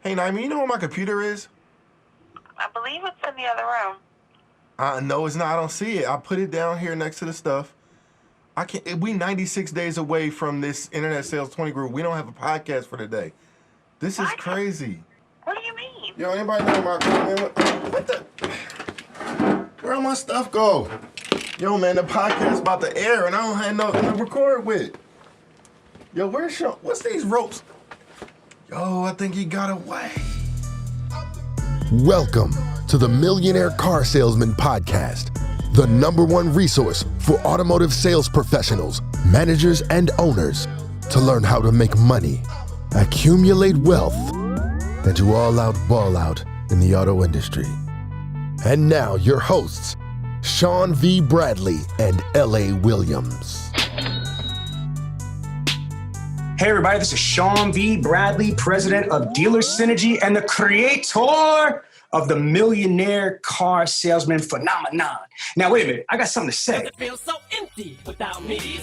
Hey, Naima, you know where my computer is? I believe it's in the other room. No, it's not. I don't see it. I put it down here next to the stuff. I can't. We 96 days away from this Internet Sales 20 group. We don't have a podcast for today. This is What? crazy. What do you mean? Yo, anybody know my man? What the? Where all my stuff go? Yo, man, the podcast about to air, and I don't have nothing to record with. Yo, where's Sean? What's these ropes? Yo, I think he got away. Welcome to the Millionaire Car Salesman Podcast, the #1 resource for automotive sales professionals, managers, and owners to learn how to make money, accumulate wealth, and to all out ball out in the auto industry. And now your hosts, Sean V. Bradley and L.A. Williams. Hey everybody, this is Sean V. Bradley, president of Dealer Synergy and the creator of the Millionaire Car Salesman phenomenon. Now wait a minute, I got something to say. It feels so empty without me.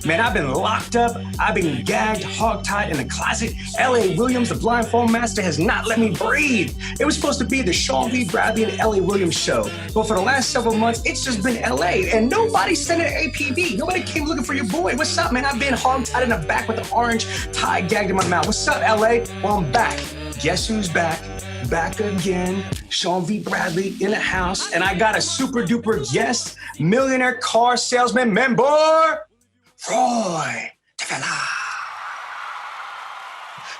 Man, I've been locked up, I've been gagged, hogtied in the closet. L.A. Williams, the blindfold master, has not let me breathe. It was supposed to be the Sean V. Bradley and L.A. Williams show, but for the last several months, it's just been L.A. and nobody sent an APB. Nobody came looking for your boy. What's up, man? I've been hogtied in the back with an orange tie gagged in my mouth. What's up, L.A.? Well, I'm back. Guess who's back? Back again, Sean V. Bradley in the house, and I got a super duper guest, Millionaire Car Salesman member, Roy Davila.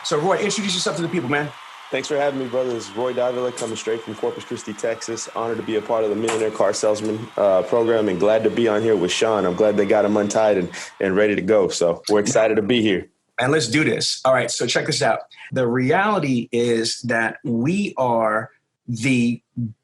So Roy, introduce yourself to the people, man. Thanks for having me, brother. This is Roy Davila coming straight from Corpus Christi, Texas. Honored to be a part of the Millionaire Car Salesman program and glad to be on here with Sean. I'm glad they got him untied and ready to go. So we're excited to be here. And let's do this. All right, so check this out. The reality is that we are the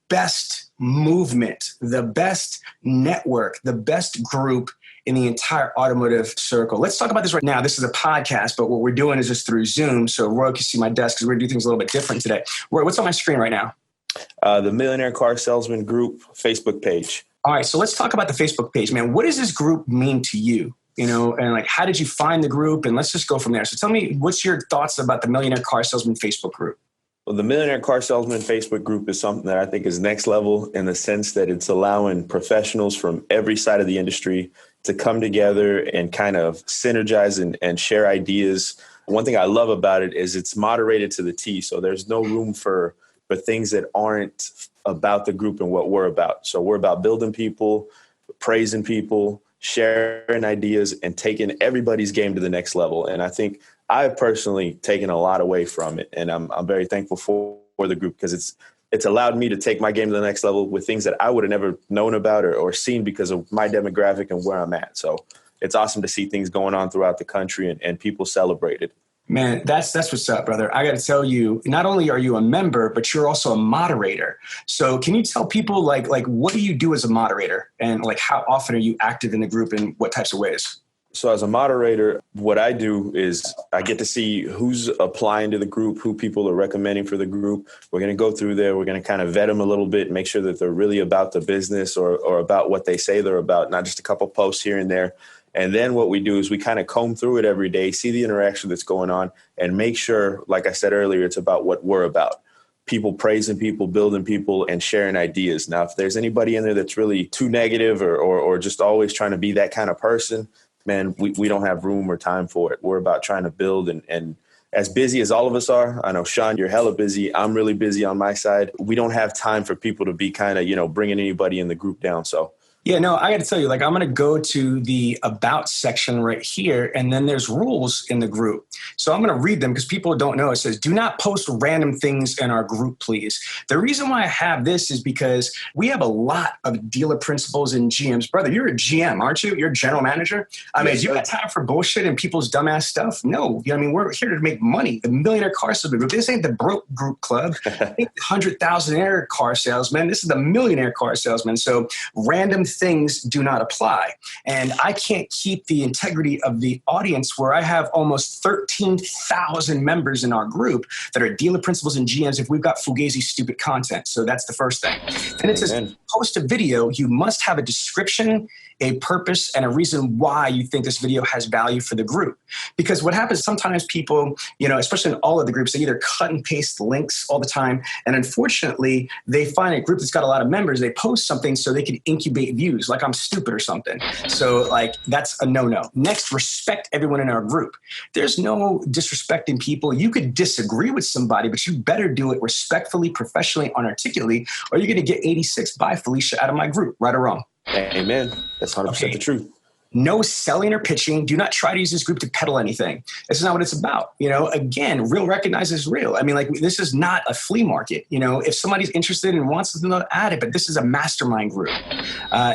best movement, the best network, the best group in the entire automotive circle. Let's talk about this right now. This is a podcast, but what we're doing is just through Zoom. So Roy can see my desk because we're gonna do things a little bit different today. Roy, what's on my screen right now? The Millionaire Car Salesman Group Facebook page. All right, so let's talk about the Facebook page, man. What does this group mean to you? You know, and like, how did you find the group? And let's just go from there. So tell me, what's your thoughts about the Millionaire Car Salesman Facebook group? Well, the Millionaire Car Salesman Facebook group is something that I think is next level in the sense that it's allowing professionals from every side of the industry to come together and kind of synergize and share ideas. One thing I love about it is it's moderated to the T. So there's no room for things that aren't about the group and what we're about. So we're about building people, praising people, sharing ideas, and taking everybody's game to the next level. And I think I've personally taken a lot away from it. And I'm very thankful for the group because it's allowed me to take my game to the next level with things that I would have never known about or seen because of my demographic and where I'm at. So it's awesome to see things going on throughout the country and people celebrate it. Man, that's what's up, brother. I got to tell you, not only are you a member, but you're also a moderator. So can you tell people like what do you do as a moderator and like how often are you active in the group and what types of ways? So as a moderator, what I do is I get to see who's applying to the group, who people are recommending for the group. We're going to go through there. We're going to kind of vet them a little bit, make sure that they're really about the business or about what they say they're about, not just a couple posts here and there. And then what we do is we kind of comb through it every day, see the interaction that's going on, and make sure, like I said earlier, it's about what we're about. People praising people, building people, and sharing ideas. Now, if there's anybody in there that's really too negative or just always trying to be that kind of person, man, we don't have room or time for it. We're about trying to build and as busy as all of us are, I know, Sean, you're hella busy. I'm really busy on my side. We don't have time for people to be kind of, bringing anybody in the group down. So yeah, no, I got to tell you, like, I'm going to go to the About section right here, and then there's rules in the group. So I'm going to read them because people don't know. It says, do not post random things in our group, please. The reason why I have this is because we have a lot of dealer principals and GMs. Brother, you're a GM, aren't you? You're a general manager. I mean, do you got time for bullshit and people's dumbass stuff? No. We're here to make money. The Millionaire Car Salesman Group. This ain't the broke group club. Ain't the 100,000-aire car salesman. This is the Millionaire Car Salesman. So random things do not apply. And I can't keep the integrity of the audience where I have almost 13,000 members in our group that are dealer principals and GMs if we've got fugazi stupid content. So that's the first thing. And it says, post a video, you must have a description a purpose and a reason why you think this video has value for the group. Because what happens sometimes people, especially in all of the groups, they either cut and paste links all the time. And unfortunately, they find a group that's got a lot of members, they post something so they can incubate views, like I'm stupid or something. So like, that's a no-no. Next, respect everyone in our group. There's no disrespecting people. You could disagree with somebody, but you better do it respectfully, professionally, unarticulately, or you're going to get 86 by Felicia out of my group, right or wrong. Amen. That's 100% the truth. No selling or pitching. Do not try to use this group to peddle anything. This is not what it's about. Again, real recognizes real. I mean, like, this is not a flea market. If somebody's interested and wants to know, add it, but this is a mastermind group.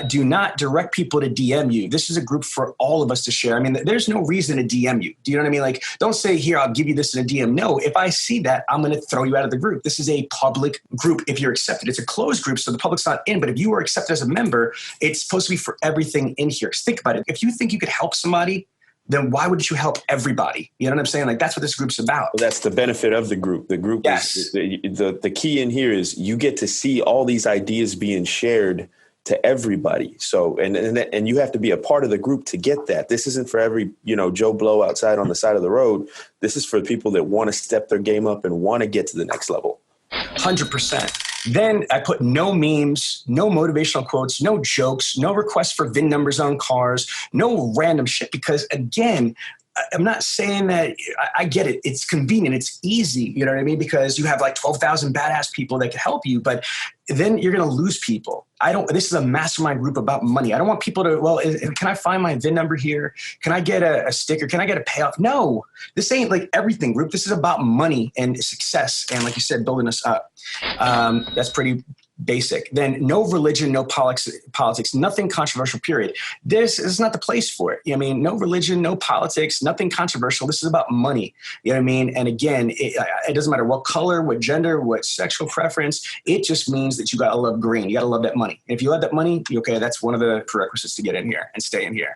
Do not direct people to DM you. This is a group for all of us to share. I mean, there's no reason to DM you. Do you know what I mean? Like, don't say, here, I'll give you this in a DM. No, if I see that, I'm going to throw you out of the group. This is a public group if you're accepted. It's a closed group, so the public's not in. But if you are accepted as a member, it's supposed to be for everything in here. Because think about it. If you think you could help somebody, then why wouldn't you help everybody? You know what I'm saying? Like, that's what this group's about. Well, that's the benefit of the group. The group is the key in here is you get to see all these ideas being shared to everybody. So, and you have to be a part of the group to get that. This isn't for every, Joe Blow outside on the side of the road. This is for people that want to step their game up and want to get to the next level. 100%. Then I put no memes, no motivational quotes, no jokes, no requests for VIN numbers on cars, no random shit. Because again, I'm not saying that I get it. It's convenient. It's easy. You know what I mean? Because you have like 12,000 badass people that can help you, but then you're going to lose people. This is a mastermind group about money. I don't want people to, can I find my VIN number here? Can I get a sticker? Can I get a payoff? No, this ain't like everything group. This is about money and success. And like you said, building us up. That's pretty basic. Then no religion, no politics, nothing controversial, period. This is not the place for it. No religion, no politics, nothing controversial. This is about money. You know what I mean? And again, it doesn't matter what color, what gender, what sexual preference. It just means that you got to love green. You got to love that money. And if you love that money, okay, that's one of the prerequisites to get in here and stay in here.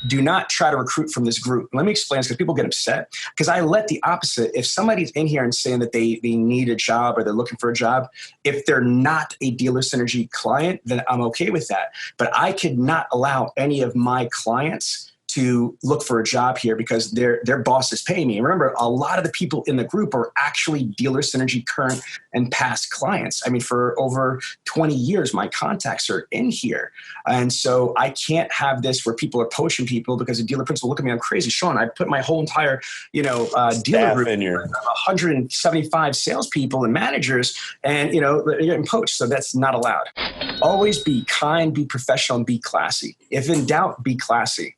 Do not try to recruit from this group. Let me explain this because people get upset because I let the opposite. If somebody's in here and saying that they need a job or they're looking for a job, if they're not a Dealer Synergy client, then I'm okay with that. But I could not allow any of my clients to look for a job here because their boss is paying me. And remember, a lot of the people in the group are actually Dealer Synergy current and past clients. I mean, for over 20 years, my contacts are in here. And so I can't have this where people are poaching people because the dealer principal look at me, I'm crazy. Sean, I put my whole entire, dealer group in here, 175 salespeople and managers, and, they're getting poached. So that's not allowed. Always be kind, be professional, and be classy. If in doubt, be classy.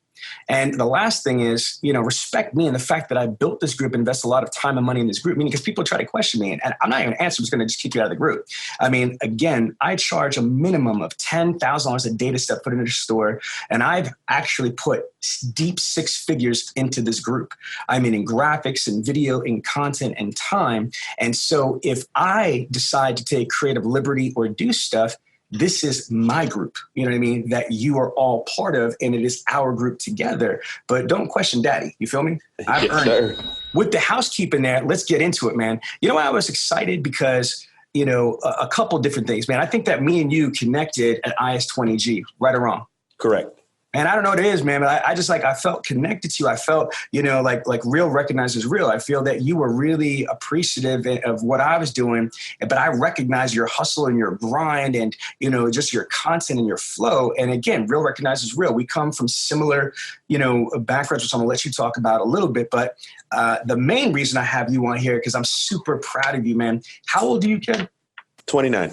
And the last thing is, respect me and the fact that I built this group, invest a lot of time and money in this group, meaning because people try to question me and I'm not even answering, I'm just going to just kick you out of the group. I mean, again, I charge a minimum of $10,000 a data set put into the store. And I've actually put deep six figures into this group. I mean, in graphics and video and content and time. And so if I decide to take creative liberty or do stuff, this is my group, you know what I mean, that you are all part of, and it is our group together. But don't question daddy. You feel me? I've earned it. With the housekeeping there, let's get into it, man. You know why I was excited? Because, a couple different things, man. I think that me and you connected at IS20G, right or wrong? Correct. And I don't know what it is, man, but I just I felt connected to you. I felt, like real recognizes real. I feel that you were really appreciative of what I was doing, but I recognize your hustle and your grind and, just your content and your flow. And again, real recognizes real. We come from similar, backgrounds, which I'm gonna let you talk about a little bit, but the main reason I have you on here, because I'm super proud of you, man. How old are you, kid? 29.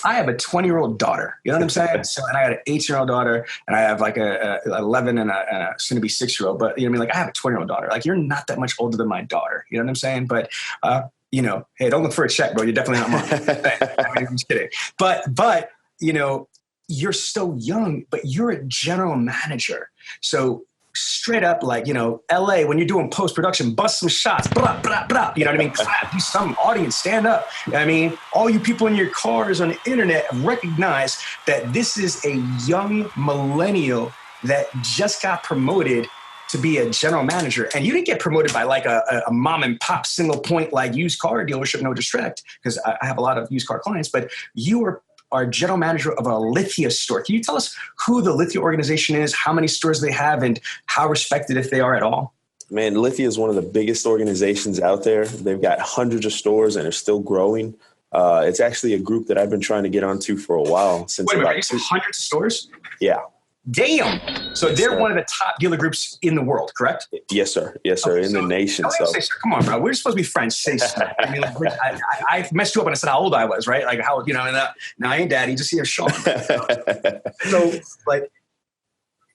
I have a 20-year-old daughter. You know what I'm saying? So, and I got an 8-year-old daughter, and I have like a 11 and a soon-to-be 6-year-old. But you know what I mean? Like I have a 20-year-old daughter. Like you're not that much older than my daughter. You know what I'm saying? But hey, don't look for a check, bro. You're definitely not mine. I'm just kidding. But you're so young, but you're a general manager. So straight up, LA, when you're doing post-production, bust some shots, blah, blah, blah. You know what I mean? Clap, do some audience, stand up. You know what I mean? All you people in your cars on the internet recognize that this is a young millennial that just got promoted to be a general manager. And you didn't get promoted by a mom and pop single point used car dealership, no disrespect, because I have a lot of used car clients, but you were are general manager of a Lithia store. Can you tell us who the Lithia organization is, how many stores they have, and how respected, if they are at all? Man, Lithia is one of the biggest organizations out there. They've got hundreds of stores and are still growing. It's actually a group that I've been trying to get onto for a while. Since Wait a minute, you said hundreds of stores? Yeah. Damn. So they're one of the top dealer groups in the world, correct? Yes, sir. Yes, sir. Okay, in the nation. So say, sir, come on, bro. We're supposed to be friends. Say, sir. I mean, like, I messed you up when I said how old I was, right? Like how, you know, and now I ain't daddy, just here, Sean. So like,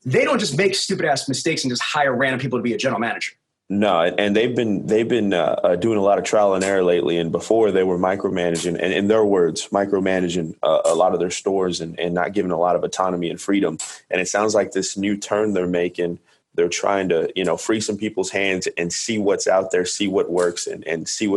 they don't just make stupid ass mistakes and just hire random people to be a general manager. No, and they've been doing a lot of trial and error lately. And before they were micromanaging, and in their words, micromanaging a lot of their stores and not giving a lot of autonomy and freedom. And it sounds like this new turn they're making. They're trying to, free some people's hands and see what's out there, see what works, and see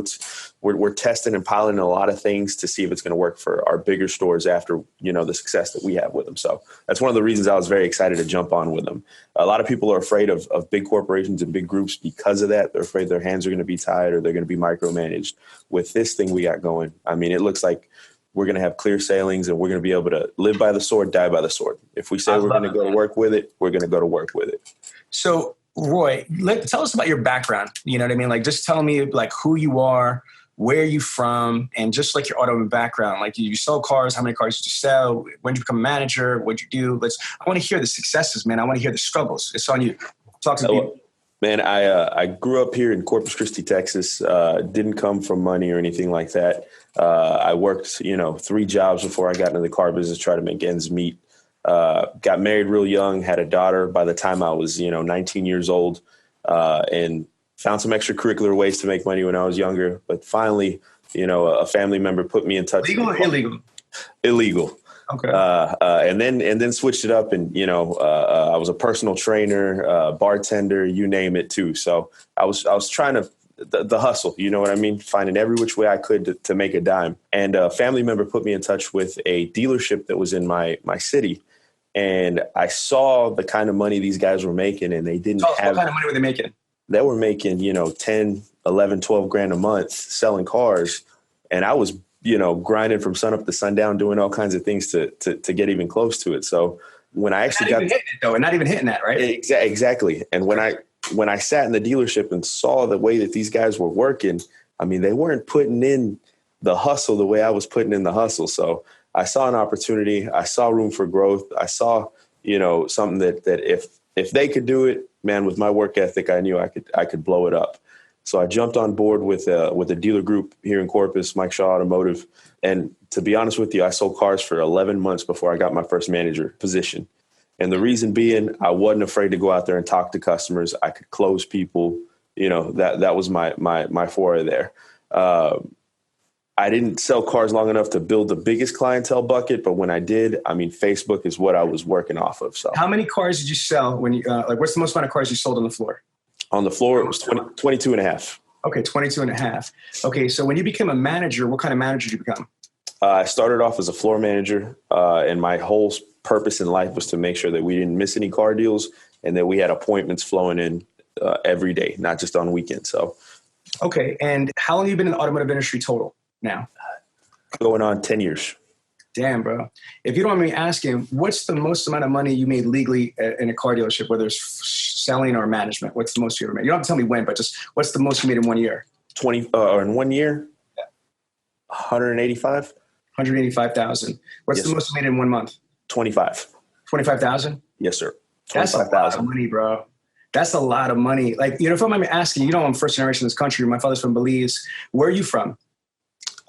we're testing and piloting a lot of things to see if it's going to work for our bigger stores after, the success that we have with them. So that's one of the reasons I was very excited to jump on with them. A lot of people are afraid of big corporations and big groups because of that. They're afraid their hands are going to be tied or they're going to be micromanaged. With this thing we got going, I mean, it looks like we're going to have clear sailings and we're going to be able to live by the sword, die by the sword. If we say we're going to go to work with it, we're going to go to work with it. So, Roy, tell us about your background. You know what I mean? Like, just tell me like who you are, where you from, and just like your automotive background. Like, you sell cars? How many cars did you sell? When did you become a manager? What'd you do? I want to hear the successes, man. I want to hear the struggles. It's on you. Talk to me. Man, I grew up here in Corpus Christi, Texas. Didn't come from money or anything like that. I worked, 3 jobs before I got into the car business, try to make ends meet. Got married real young, had a daughter by the time I was, 19 years old, and found some extracurricular ways to make money when I was younger. But finally, a family member put me in touch. Legal or illegal? Illegal. Okay. And then switched it up and, I was a personal trainer, bartender, you name it too. So I was trying to, the hustle, you know what I mean? Finding every which way I could to make a dime. And a family member put me in touch with a dealership that was in my city. And I saw the kind of money these guys were making, and they didn't have. What kind of money were they making? They were making, 10, 11, 12 grand a month selling cars. And I was, grinding from sun up to sundown, doing all kinds of things to get even close to it. So when I actually got hitting it, though, and not even hitting that, right? Exactly. And when I sat in the dealership and saw the way that these guys were working, I mean, they weren't putting in the hustle the way I was putting in the hustle. So I saw an opportunity. I saw room for growth. I saw, something that if they could do it, man, with my work ethic, I knew I could blow it up. So I jumped on board with a dealer group here in Corpus, Mike Shaw Automotive. And to be honest with you, I sold cars for 11 months before I got my first manager position. And the reason being, I wasn't afraid to go out there and talk to customers. I could close people. That was my foray there. I didn't sell cars long enough to build the biggest clientele bucket, but when I did, I mean, Facebook is what I was working off of. So how many cars did you sell when you, what's the most amount of cars you sold on the floor? On the floor, it was 22 and a half. Okay, 22 and a half. Okay, so when you became a manager, what kind of manager did you become? I started off as a floor manager, and my whole purpose in life was to make sure that we didn't miss any car deals and that we had appointments flowing in every day, not just on weekends. So, okay, and how long have you been in the automotive industry total now? Going on 10 years. Damn, bro. If you don't mind me asking, what's the most amount of money you made legally in a car dealership, whether it's selling or management? What's the most you ever made? You don't have to tell me when, but just what's the most you made in 1 year? Or in 1 year? Yeah. 185. 185,000. What's the most you made in 1 month? 25. 25,000? Yes, sir. That's a lot of money, bro. That's a lot of money. Like, if you don't mind me asking, I'm first generation in this country. My father's from Belize. Where are you from?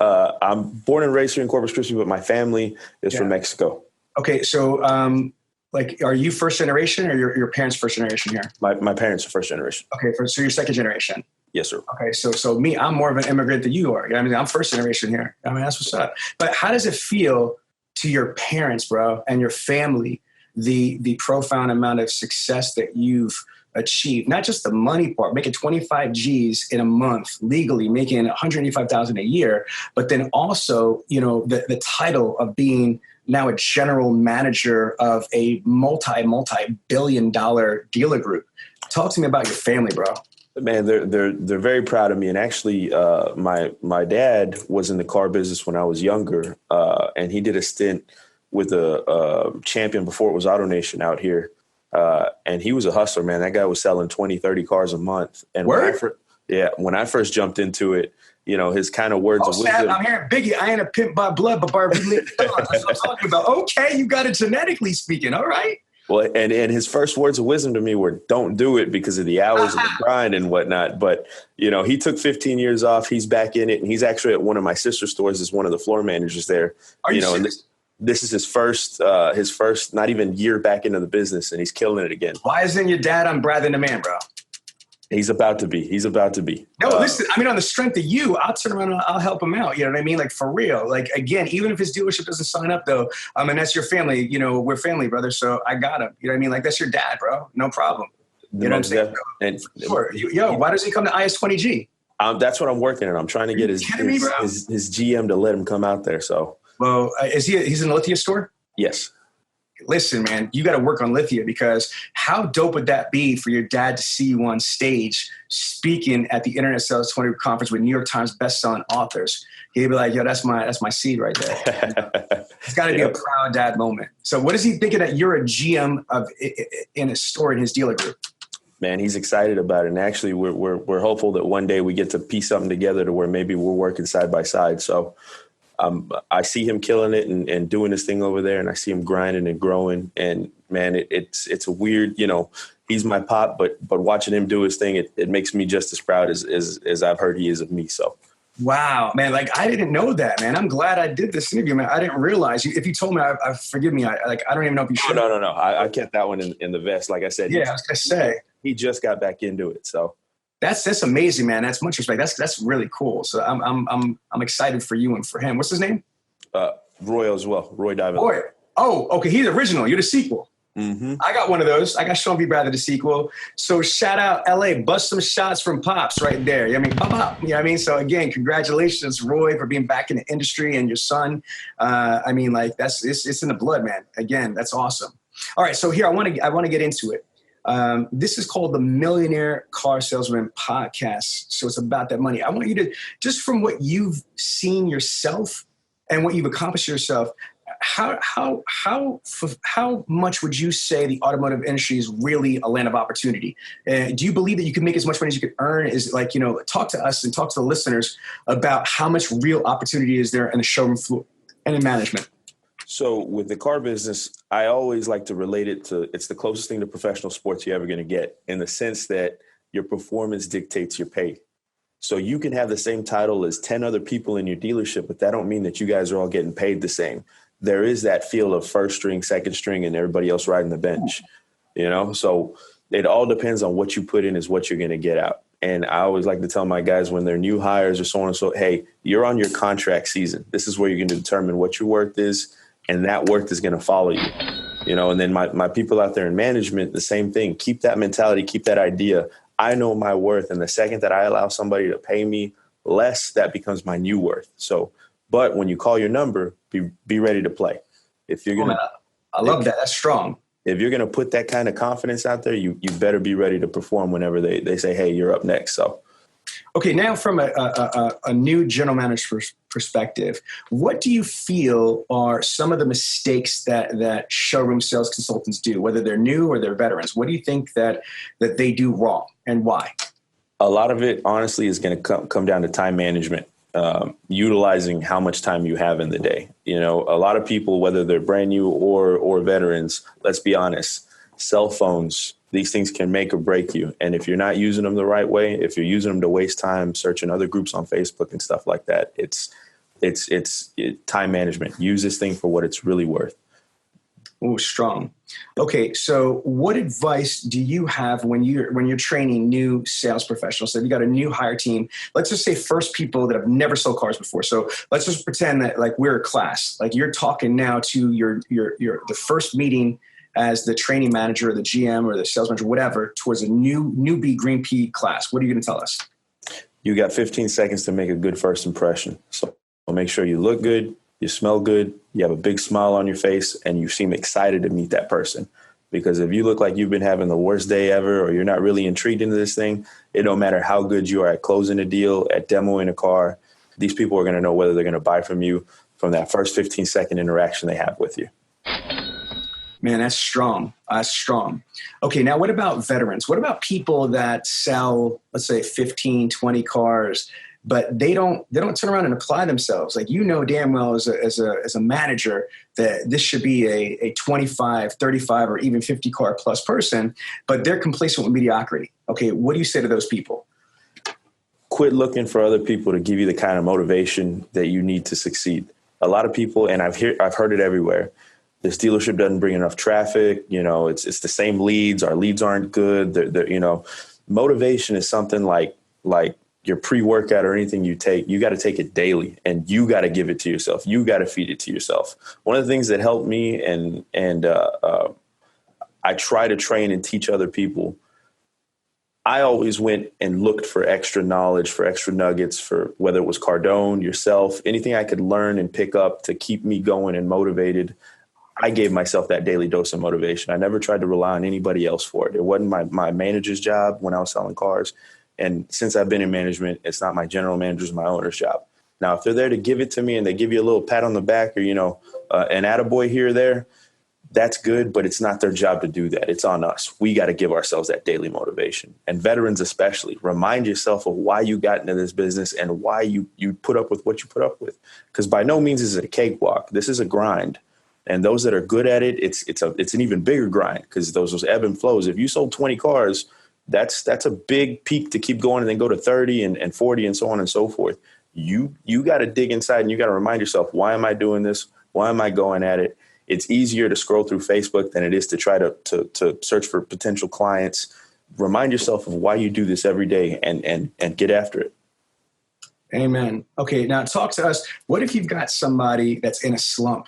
I'm born and raised here in Corpus Christi, but my family is from Mexico. Okay, so are you first generation or your parents first generation here? My parents are first generation. Okay, so you're second generation. Yes, sir. Okay, so me, I'm more of an immigrant than you are. I mean, I'm first generation here. I mean, that's what's up. But how does it feel to your parents, bro, and your family, the profound amount of success that you've achieved? Not just the money part, making 25 G's in a month legally, making 185,000 a year, but then also, the title of being now a general manager of a multi-billion dollar dealer group. Talk to me about your family, bro. Man, they're very proud of me. And actually, my dad was in the car business when I was younger, and he did a stint with a champion before it was AutoNation out here. And he was a hustler, man. That guy was selling 20, 30 cars a month. And when I first jumped into it, his kind of words of wisdom. I'm hearing Biggie. I ain't a pimp by blood, but by religion. That's what I'm talking about. Okay, you got it genetically speaking. All right. Well, and his first words of wisdom to me were, don't do it because of the hours of the grind and whatnot. But, he took 15 years off. He's back in it. And he's actually at one of my sister's stores as one of the floor managers there. Are you serious? And this is his first not even year back into the business, and he's killing it again. Why isn't your dad on Brother and the Man, bro? He's about to be. No, listen, on the strength of you, I'll turn around and I'll help him out. You know what I mean? Like, for real. Like, again, even if his dealership doesn't sign up, though, that's your family. We're family, brother, so I got him. You know what I mean? Like, that's your dad, bro. No problem. You know what I'm saying? And, sure. Why does he come to IS20G? That's what I'm working on. I'm trying to get his GM to let him come out there, so. Well, he's in the Lithia store? Yes. Listen, man, you got to work on Lithia, because how dope would that be for your dad to see you on stage speaking at the Internet Sales 20 conference with New York Times best-selling authors? He'd be like, yo, that's my seed right there. It's got to be a proud dad moment. So what is he thinking that you're a GM in a store in his dealer group? Man, he's excited about it. And actually, we're hopeful that one day we get to piece something together to where maybe we're working side by side. So I see him killing it and doing his thing over there, and I see him grinding and growing. And man, it's a weird, he's my pop, but watching him do his thing, it makes me just as proud as I've heard he is of me. So. Wow, man! Like, I didn't know that, man. I'm glad I did this interview, man. I didn't realize. If you told me, I forgive me. I don't even know if you should. No. I kept that one in the vest. Like I said, I was gonna say he just got back into it. So. That's amazing, man. That's much respect. That's really cool. So I'm excited for you and for him. What's his name? Roy as well. Roy Davila. Roy. Oh, okay. He's the original. You're the sequel. Mm-hmm. I got one of those. I got Sean B. Bradley, the sequel. So shout out LA. Bust some shots from Pops right there. Pop. You know what I mean? So again, congratulations, Roy, for being back in the industry, and your son. It's in the blood, man. Again, that's awesome. All right. So here, I want to get into it. This is called the Millionaire Car Salesman Podcast. So it's about that money. I want you to, just from what you've seen yourself and what you've accomplished yourself, how much would you say the automotive industry is really a land of opportunity? Do you believe that you can make as much money as you could earn? Is talk to us and talk to the listeners about how much real opportunity is there in the showroom floor and in management. So with the car business, I always like to relate it to, it's the closest thing to professional sports you're ever going to get, in the sense that your performance dictates your pay. So you can have the same title as 10 other people in your dealership, but that don't mean that you guys are all getting paid the same. There is that feel of first string, second string, and everybody else riding the bench, So it all depends on what you put in is what you're going to get out. And I always like to tell my guys when they're new hires or so on and so, hey, you're on your contract season. This is where you're going to determine what your worth is. And that worth is going to follow you, and then my people out there in management, the same thing. Keep that mentality, keep that idea. I know my worth. And the second that I allow somebody to pay me less, that becomes my new worth. So, but when you call your number, be ready to play. If you're going to, I love that. That's strong. If you're going to put that kind of confidence out there, you better be ready to perform whenever they say, hey, you're up next. So. Okay, now from a new general manager's perspective, what do you feel are some of the mistakes that showroom sales consultants do, whether they're new or they're veterans? What do you think that they do wrong, and why? A lot of it, honestly, is going to come down to time management, utilizing how much time you have in the day. A lot of people, whether they're brand new or veterans, let's be honest, cell phones, these things can make or break you. And if you're not using them the right way, if you're using them to waste time searching other groups on Facebook and stuff like that, it's time management. Use this thing for what it's really worth. Oh, strong. Okay, so what advice do you have when you're training new sales professionals? So if you got a new hire team, let's just say first people that have never sold cars before. So let's just pretend that like we're a class, like you're talking now to the first meeting as the training manager or the GM or the sales manager, whatever, towards a newbie Green Pea class. What are you going to tell us? You got 15 seconds to make a good first impression. So make sure you look good, you smell good, you have a big smile on your face, and you seem excited to meet that person. Because if you look like you've been having the worst day ever, or you're not really intrigued into this thing, it don't matter how good you are at closing a deal, at demoing a car, these people are going to know whether they're going to buy from you from that first 15-second interaction they have with you. Man, that's strong. That's strong. Okay, now what about veterans? What about people that sell, let's say 15, 20 cars, but they don't turn around and apply themselves? Like, you know damn well as a manager that this should be a 25, 35, or even 50 car plus person, but they're complacent with mediocrity. Okay, what do you say to those people? Quit looking for other people to give you the kind of motivation that you need to succeed. A lot of people, and I've heard it everywhere, this dealership doesn't bring enough traffic. You know, it's the same leads. Our leads aren't good. You know, motivation is something like your pre-workout or anything you take. You got to take it daily, and you got to give it to yourself. You got to feed it to yourself. One of the things that helped me, and I try to train and teach other people. I always went and looked for extra knowledge, for extra nuggets, for whether it was Cardone, yourself, anything I could learn and pick up to keep me going and motivated. I gave myself that daily dose of motivation. I never tried to rely on anybody else for it. It wasn't my manager's job when I was selling cars. And since I've been in management, it's not my general manager's, my owner's job. Now, if they're there to give it to me and they give you a little pat on the back, or, you know, an attaboy here or there, that's good, but it's not their job to do that. It's on us. We got to give ourselves that daily motivation. And veterans especially, remind yourself of why you got into this business and why you put up with what you put up with. Because by no means is it a cakewalk. This is a grind. And those that are good at it, it's an even bigger grind, because those ebb and flows. If you sold 20 cars, that's a big peak to keep going and then go to 30 and 40 and so on and so forth. You got to dig inside and you got to remind yourself, why am I doing this? Why am I going at it? It's easier to scroll through Facebook than it is to try to search for potential clients. Remind yourself of why you do this every day and get after it. Amen. Okay, now talk to us. What if you've got somebody that's in a slump?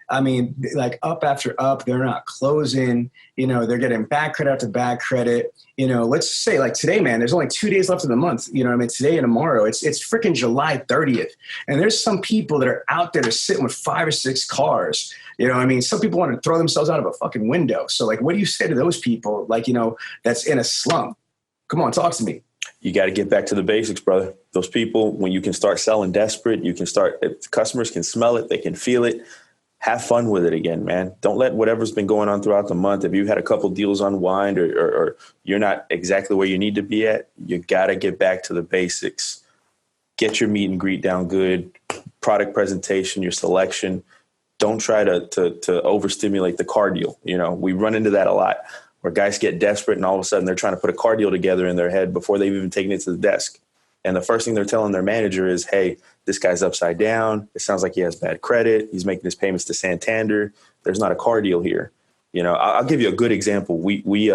I mean, like up after up, they're not closing, you know, they're getting bad credit after bad credit. You know, let's say like today, man, there's only 2 days left of the month. You know what I mean? Today and tomorrow, it's freaking July 30th. And there's some people that are out there sitting with 5 or 6 cars. You know what I mean? Some people want to throw themselves out of a fucking window. So like, what do you say to those people? Like, you know, that's in a slump. Come on, talk to me. You got to get back to the basics, brother. Those people, when you can start selling desperate, you can start, if customers can smell it, they can feel it. Have fun with it again, man. Don't let whatever's been going on throughout the month, if you've had a couple deals unwind or you're not exactly where you need to be at, you got to get back to the basics. Get your meet and greet down good, product presentation, your selection. Don't try to overstimulate the car deal. You know, we run into that a lot where guys get desperate and all of a sudden they're trying to put a car deal together in their head before they've even taken it to the desk. And the first thing they're telling their manager is, hey, this guy's upside down. It sounds like he has bad credit. He's making his payments to Santander. There's not a car deal here. You know, I'll give you a good example. We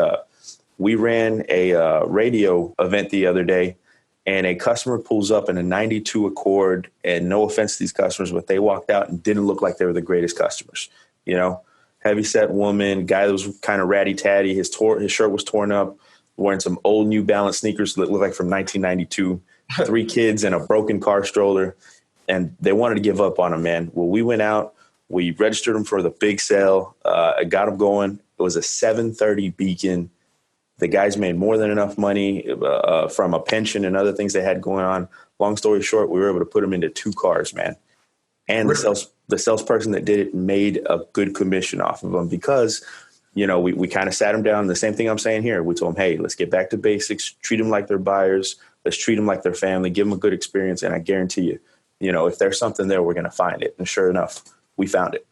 ran a radio event the other day, and a customer pulls up in a 92 Accord, and no offense to these customers, but they walked out and didn't look like they were the greatest customers. You know, heavyset woman, guy that was kind of ratty-tatty. His shirt was torn up, wearing some old New Balance sneakers that looked like from 1992. 3 kids and a broken car stroller, and they wanted to give up on him, man. Well, we went out, we registered him for the big sale. I got him going. It was a 730 Beacon. The guys made more than enough money from a pension and other things they had going on. Long story short, we were able to put them into 2 cars, man. And the salesperson that did it made a good commission off of them because, you know, we kind of sat them down. The same thing I'm saying here. We told them, hey, let's get back to basics, treat them like they're buyers. Let's treat them like their family, give them a good experience. And I guarantee you, you know, if there's something there, we're going to find it. And sure enough, we found it.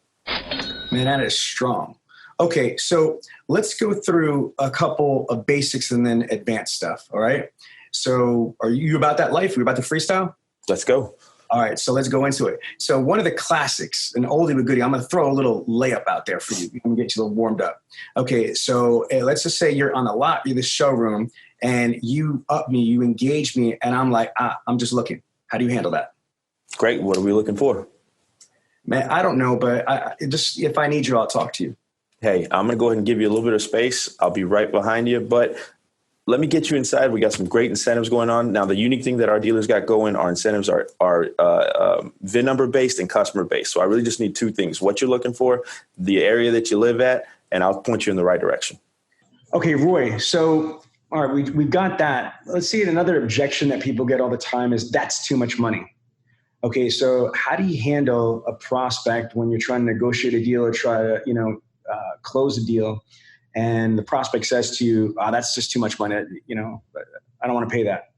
Man, that is strong. Okay, so let's go through a couple of basics and then advanced stuff. All right. So are you about that life? Are you about the freestyle? Let's go. All right, so let's go into it. So one of the classics, an oldie but goodie, I'm going to throw a little layup out there for you. I'm going to get you a little warmed up. Okay, so let's just say you're on the lot, you're the showroom, and you up me, you engage me, and I'm like, I'm just looking. How do you handle that? Great. What are we looking for? Man, I don't know, but just if I need you, I'll talk to you. Hey, I'm going to go ahead and give you a little bit of space. I'll be right behind you, but let me get you inside. We got some great incentives going on. Now, the unique thing that our dealers got going, our incentives are VIN number based and customer based. So I really just need 2 things: what you're looking for, the area that you live at, and I'll point you in the right direction. Okay, Roy. So, all right, we've got that. Let's see. Another objection that people get all the time is that's too much money. Okay, so how do you handle a prospect when you're trying to negotiate a deal or try to, close a deal, and the prospect says to you, "That's just too much money. I don't want to pay that."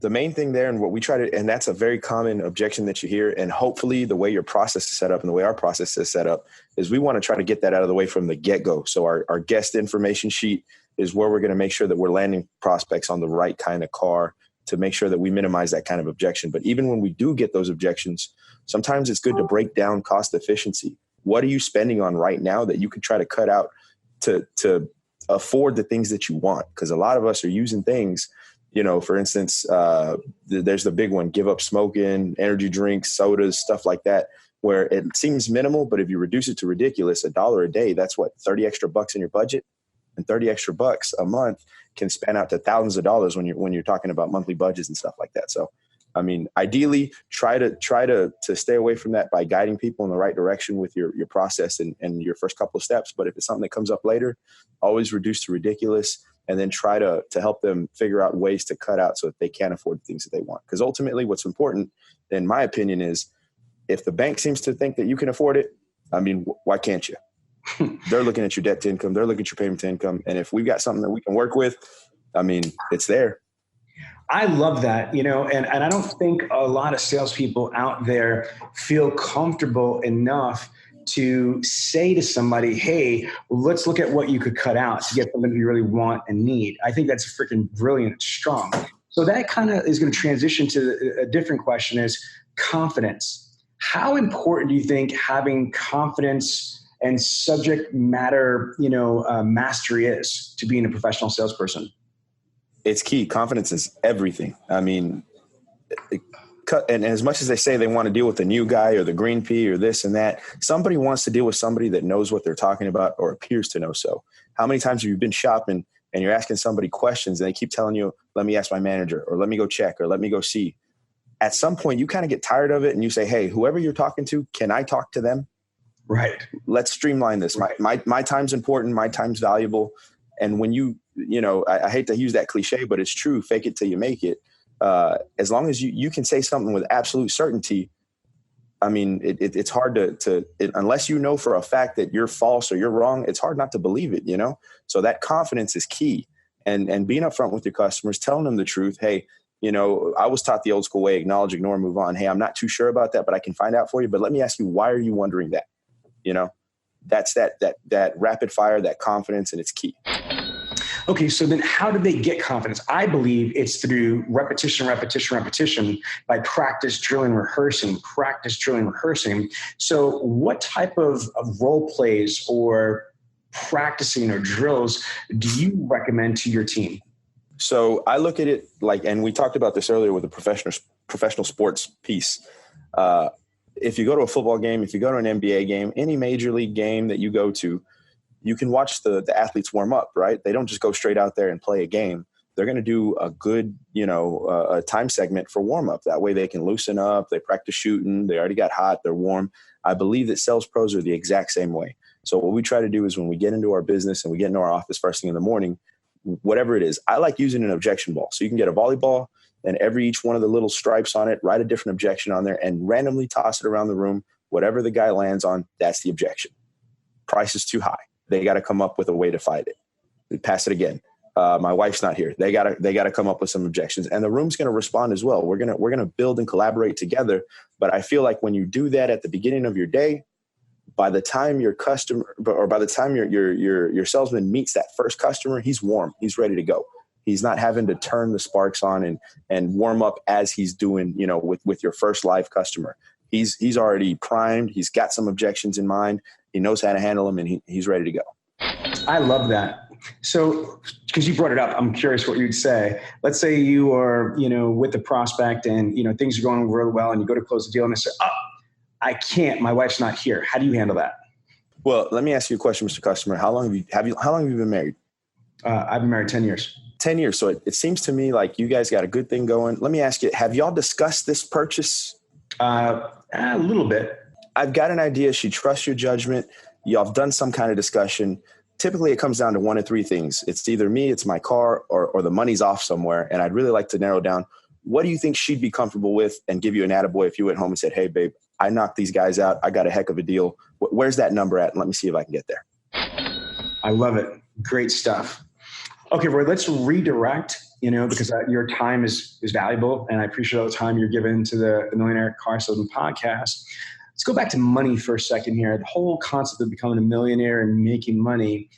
The main thing there, and what we try to, and that's a very common objection that you hear, and hopefully the way your process is set up and the way our process is set up is we want to try to get that out of the way from the get-go. So our guest information sheet is where we're going to make sure that we're landing prospects on the right kind of car to make sure that we minimize that kind of objection. But even when we do get those objections, sometimes it's good to break down cost efficiency. What are you spending on right now that you could try to cut out to afford the things that you want? Because a lot of us are using things, for instance, there's the big one, give up smoking, energy drinks, sodas, stuff like that, where it seems minimal, but if you reduce it to ridiculous, $1 a day, that's what, 30 extra bucks in your budget, and 30 extra bucks a month can span out to thousands of dollars when you're talking about monthly budgets and stuff like that. So, I mean, ideally try to stay away from that by guiding people in the right direction with your process and your first couple of steps. But if it's something that comes up later, always reduce to ridiculous, and then try to help them figure out ways to cut out so that they can afford the things that they want. Because ultimately what's important, in my opinion, is if the bank seems to think that you can afford it, I mean, why can't you? They're looking at your debt to income. They're looking at your payment to income. And if we've got something that we can work with, I mean, it's there. I love that, and I don't think a lot of salespeople out there feel comfortable enough to say to somebody, hey, let's look at what you could cut out to get something you really want and need. I think that's freaking brilliant and strong. So that kind of is going to transition to a different question, is confidence. How important do you think having confidence and subject matter, mastery is to being a professional salesperson? It's key. Confidence is everything. I mean, and as much as they say they want to deal with the new guy or the green pea or this and that, somebody wants to deal with somebody that knows what they're talking about or appears to know so. How many times have you been shopping and you're asking somebody questions and they keep telling you, let me ask my manager, or let me go check, or let me go see? At some point, you kind of get tired of it and you say, hey, whoever you're talking to, can I talk to them? Right. Let's streamline this. My time's important. My time's valuable. And when I hate to use that cliche, but it's true. Fake it till you make it. As long as you can say something with absolute certainty, I mean, it's hard to unless you know for a fact that you're false or you're wrong, it's hard not to believe it, So that confidence is key. And being upfront with your customers, telling them the truth. Hey, I was taught the old school way, acknowledge, ignore, move on. Hey, I'm not too sure about that, but I can find out for you. But let me ask you, why are you wondering that? That's that rapid fire, that confidence, and it's key. Okay, so then how do they get confidence? I believe it's through repetition by practice, drilling, rehearsing. So what type of role plays or practicing or drills do you recommend to your team? So I look at it like, and we talked about this earlier with the professional sports piece. If you go to a football game, if you go to an NBA game, any major league game that you go to, you can watch the athletes warm up, right? They don't just go straight out there and play a game. They're going to do a good, a time segment for warm up. That way they can loosen up. They practice shooting. They already got hot. They're warm. I believe that sales pros are the exact same way. So what we try to do is when we get into our business and we get into our office first thing in the morning, whatever it is, I like using an objection ball. So you can get a volleyball and each one of the little stripes on it, write a different objection on there and randomly toss it around the room. Whatever the guy lands on, that's the objection. Price is too high. They got to come up with a way to fight it. We pass it again. My wife's not here. They got to come up with some objections, and the room's going to respond as well. We're going to build and collaborate together. But I feel like when you do that at the beginning of your day, by the time your customer, or by the time your salesman meets that first customer, he's warm. He's ready to go. He's not having to turn the sparks on and warm up as he's doing, with your first live customer. He's already primed. He's got some objections in mind. He knows how to handle them, and he's ready to go. I love that. So, because you brought it up, I'm curious what you'd say. Let's say you are, with the prospect and, things are going really well and you go to close the deal and they say, oh, I can't, my wife's not here. How do you handle that? Well, let me ask you a question, Mr. Customer. How long have you been married? I've been married 10 years. 10 years. So it seems to me like you guys got a good thing going. Let me ask you, have y'all discussed this purchase? A little bit. I've got an idea. She trusts your judgment. y'all have done some kind of discussion. Typically, it comes down to one of three things. It's either me, it's my car, or the money's off somewhere. And I'd really like to narrow down, what do you think she'd be comfortable with, and give you an attaboy if you went home and said, hey, babe, I knocked these guys out. I got a heck of a deal. Where's that number at? And let me see if I can get there. I love it. Great stuff. Okay, Roy, let's redirect, because your time is valuable, and I appreciate all the time you're giving to the Millionaire Car Salesman podcast. Let's go back to money for a second here. The whole concept of becoming a millionaire and making money.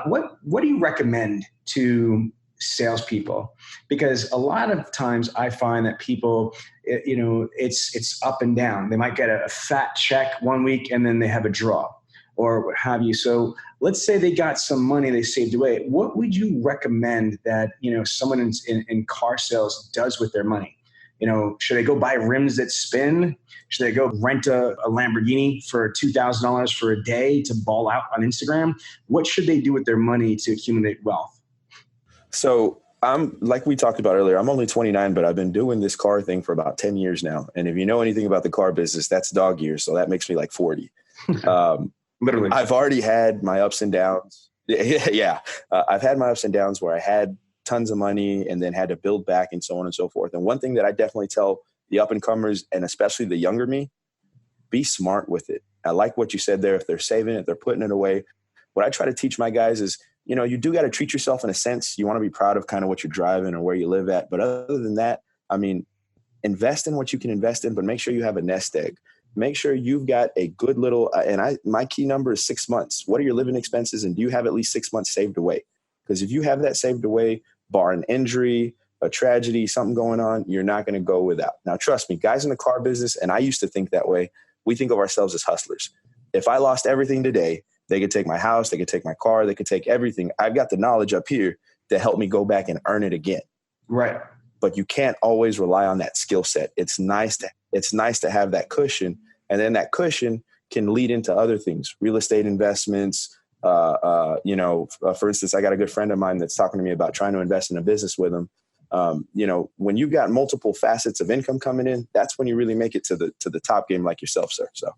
What do you recommend to salespeople? Because a lot of times I find that people, it's up and down. They might get a fat check one week and then they have a draw or what have you. So let's say they got some money they saved away. What would you recommend that, someone in car sales does with their money? Should they go buy rims that spin? Should they go rent a Lamborghini for $2,000 for a day to ball out on Instagram? What should they do with their money to accumulate wealth? So I'm, like we talked about earlier, I'm only 29, but I've been doing this car thing for about 10 years now. And if you know anything about the car business, that's dog years. So that makes me like 40. Literally. I've already had my ups and downs. Yeah. I've had my ups and downs where I had tons of money and then had to build back and so on and so forth. And one thing that I definitely tell the up and comers, and especially the younger me, be smart with it. I like what you said there. If they're saving it, they're putting it away. What I try to teach my guys is, you do got to treat yourself in a sense. You want to be proud of kind of what you're driving or where you live at. But other than that, invest in what you can invest in, but make sure you have a nest egg. Make sure you've got a good little, my key number is 6 months. What are your living expenses? And do you have at least 6 months saved away? Because if you have that saved away, bar an injury, a tragedy, something going on, you're not going to go without. Now, trust me, guys in the car business, and I used to think that way, we think of ourselves as hustlers. If I lost everything today, they could take my house, they could take my car, they could take everything. I've got the knowledge up here to help me go back and earn it again. Right. But you can't always rely on that skill set. It's nice to have that cushion, and then that cushion can lead into other things, real estate investments. For instance, I got a good friend of mine that's talking to me about trying to invest in a business with him. When you've got multiple facets of income coming in, that's when you really make it to the top game like yourself, sir. So.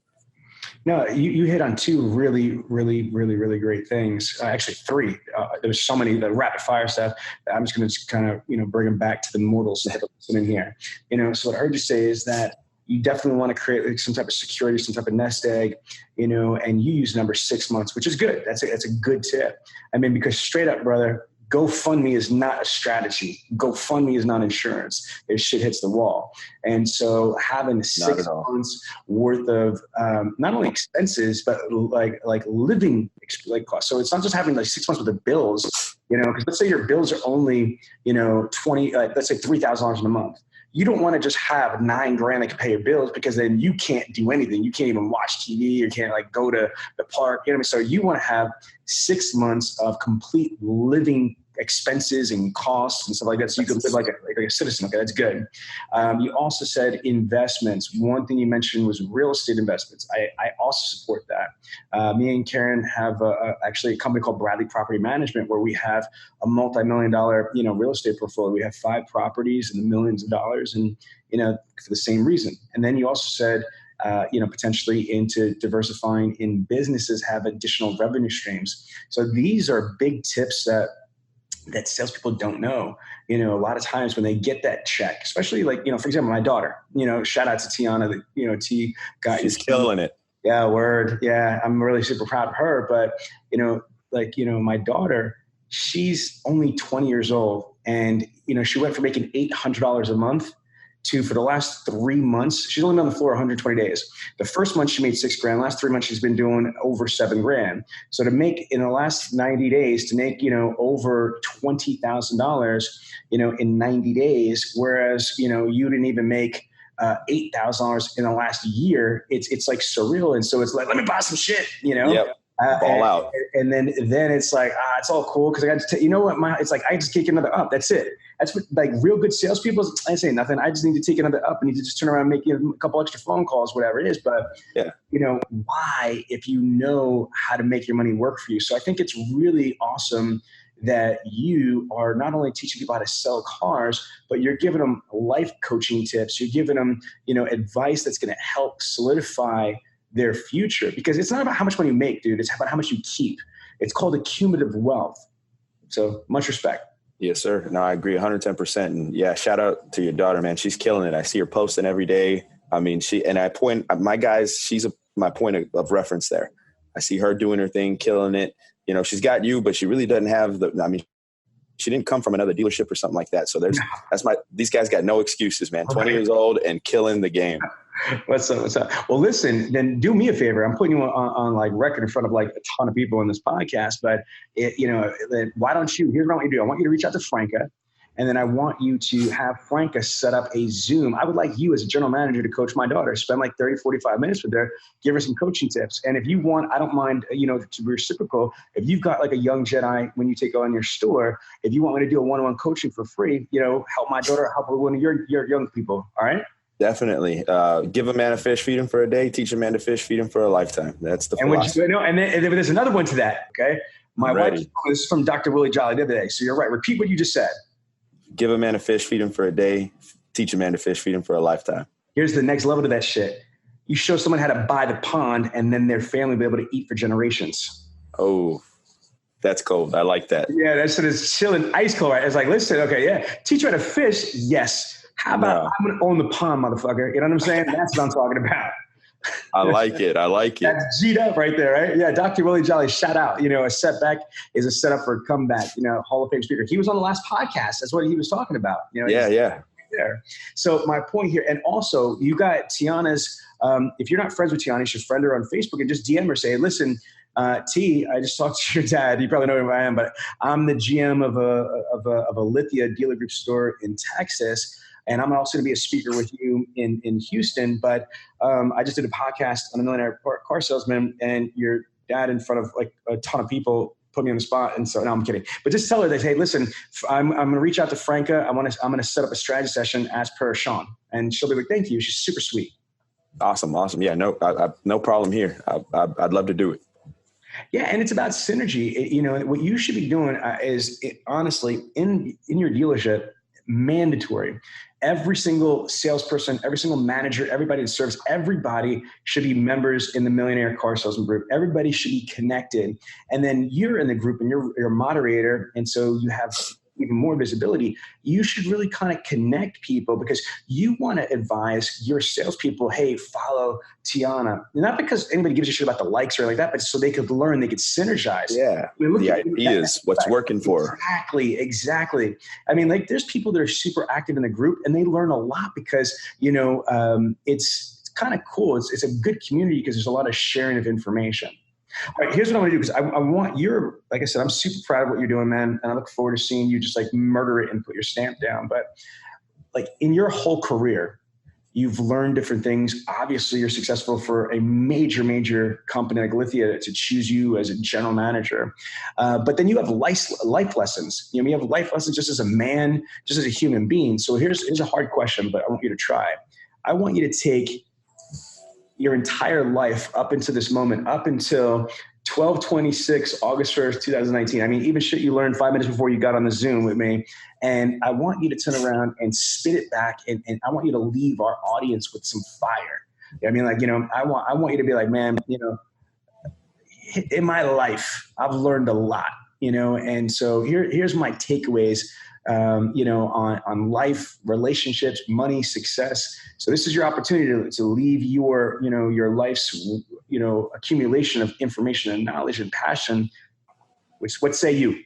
No, you hit on two really, really, really, really great things. Actually, three. There's so many, the rapid fire stuff. I'm just going to kind of, bring them back to the mortals that are listening here. So what I heard you say is that you definitely want to create like some type of security, some type of nest egg, and you use number 6 months, which is good. That's a good tip. Because straight up, brother, GoFundMe is not a strategy. GoFundMe is not insurance. If shit hits the wall. And so having 6 months worth of not only expenses, but like living costs. So it's not just having like 6 months worth of bills, because let's say your bills are only, 20, let's say $3,000 a month. You don't want to just have $9,000 that can pay your bills, because then you can't do anything. You can't even watch TV. You can't go to the park. So you want to have 6 months of complete living expenses and costs and stuff like that, so you can live like a citizen. Okay, that's good. You also said investments. One thing you mentioned was real estate investments. I also support that. Me and Karen have actually a company called Bradley Property Management, where we have a multi-million-dollar real estate portfolio. We have 5 properties and millions of dollars, and for the same reason. And then you also said potentially into diversifying in businesses, have additional revenue streams. So these are big tips that salespeople don't know. A lot of times when they get that check, especially for example, my daughter, shout out to Tiana, T got she's killing it. Yeah. Word. Yeah. I'm really super proud of her. But, my daughter, she's only 20 years old, and, she went from making $800 a month to, for the last 3 months, she's only been on the floor 120 days. The first month she made $6,000. Last 3 months she's been doing over $7,000. So to make in the last 90 days, to make over $20,000, in 90 days, whereas you didn't even make $8,000 in the last year, it's like surreal. And so it's like, let me buy some shit, Yep. Ball out. And then it's like, it's all cool because I got to it's like, I just take another up. That's it. That's what, like, real good salespeople, I ain't saying nothing. I just need to take another up. I need to just turn around and make a couple extra phone calls, whatever it is. But, why, if you know how to make your money work for you? So I think it's really awesome that you are not only teaching people how to sell cars, but you're giving them life coaching tips. You're giving them, advice that's going to help solidify their future, because it's not about how much money you make, dude. It's about how much you keep. It's called accumulative wealth. So much respect. Yes, sir. No, I agree 110%. And yeah, shout out to your daughter, man. She's killing it. I see her posting every day. I mean, she's my point of reference there. I see her doing her thing, killing it. You know, she's got you, but she really doesn't have she didn't come from another dealership or something like that. So these guys got no excuses, man. 20 years old and killing the game. What's up? Well, listen, then do me a favor. I'm putting you on like record in front of like a ton of people in this podcast, but why don't you, here's what I want you to do. I want you to reach out to Franca, and then I want you to have Franca set up a Zoom. I would like you as a general manager to coach my daughter, spend like 30, 45 minutes with her, give her some coaching tips. And if you want, I don't mind, to be reciprocal. If you've got like a young Jedi, when you take on your store, if you want me to do a one-on-one coaching for free, help my daughter, help one of your young people. All right. Definitely. Give a man a fish, feed him for a day, teach a man to fish, feed him for a lifetime. That's the philosophy. And then there's another one to that. Okay. My wife, this is from Dr. Willie Jolly the other day. So you're right. Repeat what you just said. Give a man a fish, feed him for a day, teach a man to fish, feed him for a lifetime. Here's the next level to that shit. You show someone how to buy the pond, and then their family will be able to eat for generations. Oh, that's cold. I like that. Yeah, that's what it's chilling, ice cold. Right? It's like, listen, okay, yeah. Teach you how to fish? Yes. How about I'm going to own the pond, motherfucker? You know what I'm saying? That's what I'm talking about. I like it. That's G'd up right there, right? Yeah, Dr. Willie Jolly, shout out. A setback is a setup for a comeback. Hall of Fame speaker. He was on the last podcast. That's what he was talking about. Yeah. There. So my point here, and also you got Tiana's. If you're not friends with Tiana, you should friend her on Facebook and just DM her. Say, listen, T, I just talked to your dad. You probably know who I am, but I'm the GM of a Lithia dealer group store in Texas. And I'm also going to be a speaker with you in Houston. But I just did a podcast on a Millionaire Car Salesman, and your dad in front of like a ton of people put me on the spot. And so, no, I'm kidding. But just tell her that, hey, listen, I'm going to reach out to Franca. I'm going to set up a strategy session as per Sean. And she'll be like, thank you. She's super sweet. Awesome. Yeah, no problem here. I'd love to do it. Yeah, and it's about synergy. What you should be doing is honestly in your dealership, mandatory. Every single salesperson, every single manager, everybody that serves, everybody should be members in the Millionaire Car Salesman group. Everybody should be connected. And then you're in the group and you're a moderator. And so you have even more visibility. You should really kind of connect people, because you want to advise your salespeople, hey, follow Tiana. Not because anybody gives a shit about the likes or like that, but so they could learn, they could synergize. Yeah. The idea is what's working for. Exactly. I mean, like there's people that are super active in the group and they learn a lot because, it's kind of cool. It's a good community because there's a lot of sharing of information. All right, here's what I want to do, because I want like I said, I'm super proud of what you're doing, man. And I look forward to seeing you just like murder it and put your stamp down. But like in your whole career, you've learned different things. Obviously, you're successful for a major company like Lithia to choose you as a general manager. But then you have life lessons. You have life lessons just as a man, just as a human being. So here's a hard question, but I want you to try. I want you to take your entire life up into this moment, up until 12/26, August 1st, 2019. I mean, even shit you learned 5 minutes before you got on the Zoom with me. And I want you to turn around and spit it back. And I want you to leave our audience with some fire. I mean, like, I want you to be like, man, in my life, I've learned a lot, and so here's my takeaways, on life, relationships, money, success. So this is your opportunity to leave your life's, accumulation of information and knowledge and passion. What say you?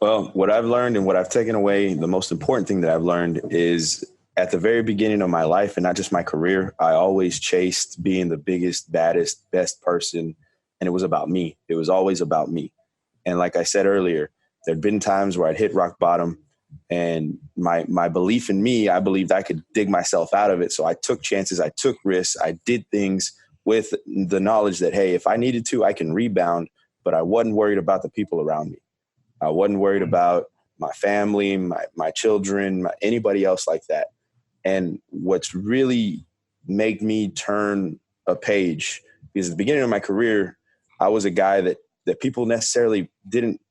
Well, what I've learned and what I've taken away, the most important thing that I've learned is at the very beginning of my life, and not just my career, I always chased being the biggest, baddest, best person. And it was about me. It was always about me. And like I said earlier, there'd been times where I'd hit rock bottom, and my belief in me, I believed I could dig myself out of it. So I took chances, I took risks, I did things with the knowledge that, hey, if I needed to, I can rebound, but I wasn't worried about the people around me. I wasn't worried about my family, my children, anybody else like that. And what's really made me turn a page, because at the beginning of my career, I was a guy that people necessarily didn't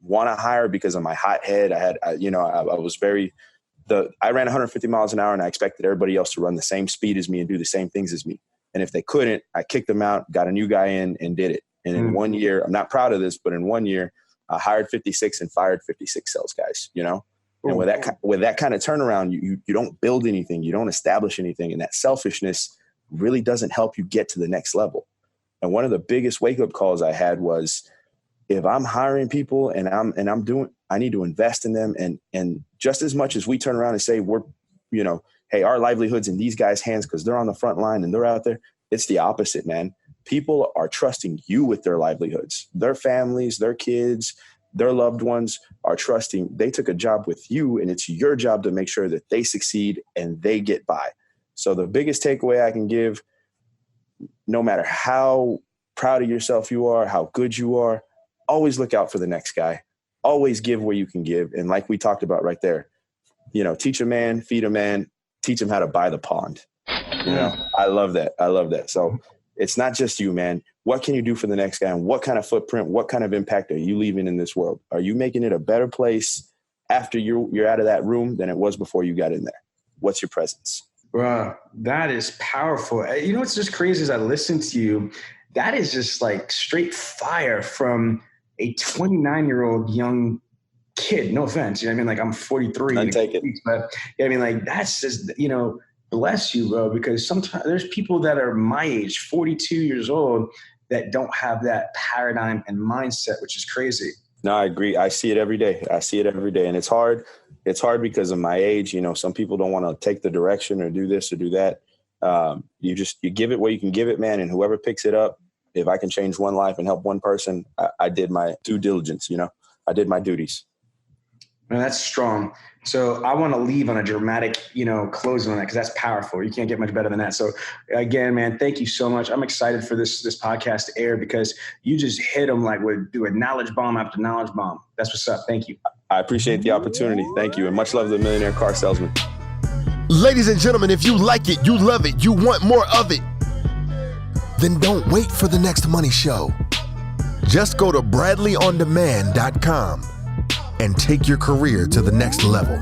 want to hire because of my hot head. I ran 150 miles an hour, and I expected everybody else to run the same speed as me and do the same things as me. And if they couldn't, I kicked them out, got a new guy in, and did it. And in 1 year, I'm not proud of this, but in 1 year, I hired 56 and fired 56 sales guys, you know? And with that kind of turnaround, you don't build anything, you don't establish anything. And that selfishness really doesn't help you get to the next level. And one of the biggest wake-up calls I had was, if I'm hiring people and I need to invest in them. And just as much as we turn around and say, hey, our livelihood's in these guys' hands because they're on the front line and they're out there, it's the opposite, man. People are trusting you with their livelihoods, their families, their kids, their loved ones are trusting. They took a job with you, and it's your job to make sure that they succeed and they get by. So the biggest takeaway I can give, no matter how proud of yourself you are, how good you are, always look out for the next guy. Always give where you can give. And like we talked about right there, teach a man, feed a man, teach him how to buy the pond. I love that. So it's not just you, man. What can you do for the next guy? And what kind of footprint, what kind of impact are you leaving in this world? Are you making it a better place after you're out of that room than it was before you got in there? What's your presence? Wow, that is powerful. You know what's just crazy as I listen to you, that is just like straight fire from a 29-year-old young kid. No offense. You know what I mean? Like, I'm 43. I'll take it. But I mean, like, that's just, bless you, bro, because sometimes there's people that are my age, 42 years old, that don't have that paradigm and mindset, which is crazy. No, I agree. I see it every day. And it's hard. It's hard because of my age. Some people don't want to take the direction or do this or do that. You give it where you can give it, man. And whoever picks it up, if I can change one life and help one person, I did my due diligence. I did my duties. Man, that's strong. So I want to leave on a dramatic, closing on that, because that's powerful. You can't get much better than that. So again, man, thank you so much. I'm excited for this podcast to air because you just hit them like do a knowledge bomb after knowledge bomb. That's what's up. Thank you. I appreciate the opportunity. Thank you. And much love to the Millionaire Car Salesman. Ladies and gentlemen, if you like it, you love it, you want more of it, then don't wait for the next money show. Just go to bradleyondemand.com and take your career to the next level.